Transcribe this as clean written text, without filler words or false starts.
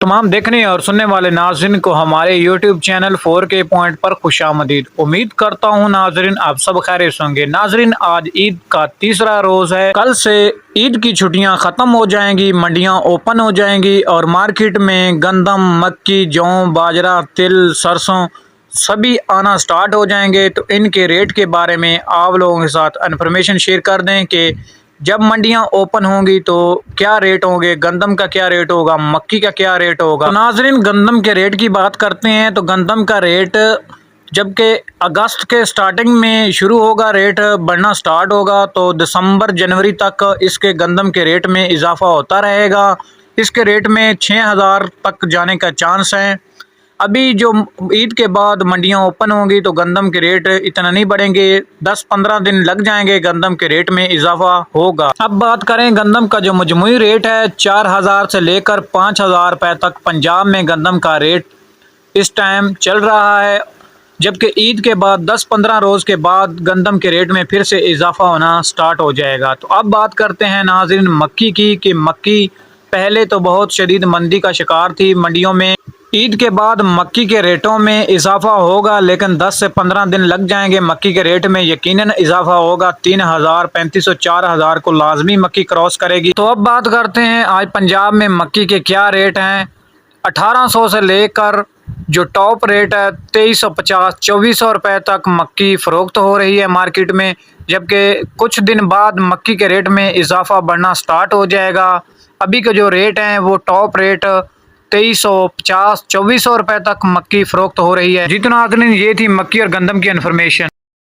तमाम देखने और सुनने वाले नाज़रीन को हमारे YouTube चैनल 4K पॉइंट पर खुशामदीद। उम्मीद करता हूँ नाज़रीन आप सब खैरियत से होंगे। नाज़रीन आज ईद का तीसरा रोज़ है। कल से ईद की छुट्टियां ख़त्म हो जाएंगी, मंडियां ओपन हो जाएंगी और मार्केट में गंदम, मक्की, जौ, बाजरा, तिल, सरसों सभी आना स्टार्ट हो जाएंगे। तो इनके रेट के बारे में आप लोगों के साथ इन्फॉर्मेशन शेयर कर दें कि जब मंडियां ओपन होंगी तो क्या रेट होंगे, गंदम का क्या रेट होगा, मक्की का क्या रेट होगा। तो नाजरीन गंदम के रेट की बात करते हैं तो गंदम का रेट जबकि अगस्त के स्टार्टिंग में शुरू होगा, रेट बढ़ना स्टार्ट होगा तो दिसंबर जनवरी तक इसके गंदम के रेट में इजाफा होता रहेगा। इसके रेट में 6000 तक जाने का चांस है। अभी जो ईद के बाद मंडियां ओपन होंगी तो गंदम के रेट इतना नहीं बढ़ेंगे, 10-15 दिन लग जाएंगे, गंदम के रेट में इजाफा होगा। अब बात करें गंदम का जो मजमूई रेट है 4000 से लेकर 5000 रुपये तक पंजाब में गंदम का रेट इस टाइम चल रहा है। जबकि ईद के बाद 10-15 रोज़ के बाद गंदम के रेट में फिर से इजाफा होना स्टार्ट हो जाएगा। तो अब बात करते हैं नाज़रीन मक्की की कि मक्की पहले तो बहुत शदीद मंदी का शिकार थी मंडियों में। ईद के बाद मक्की के रेटों में इजाफा होगा, लेकिन 10 से 15 दिन लग जाएंगे। मक्की के रेट में यकीनन इजाफा होगा, 3000, 3500, 4000 को लाजमी मक्की क्रॉस करेगी। तो अब बात करते हैं आज पंजाब में मक्की के क्या रेट हैं। 1800 से लेकर जो टॉप रेट है 2350, 2400 रुपये तक मक्की फ़रोख्त हो रही है मार्केट में। जबकि कुछ दिन बाद मक्की के रेट में इजाफा बढ़ना स्टार्ट हो जाएगा। अभी के जो रेट हैं वो टॉप रेट 2350, 2400 रुपये तक मक्की फ़रोख्त हो रही है। जितना आदमी ये थी मक्की और गंदम की इन्फॉर्मेशन।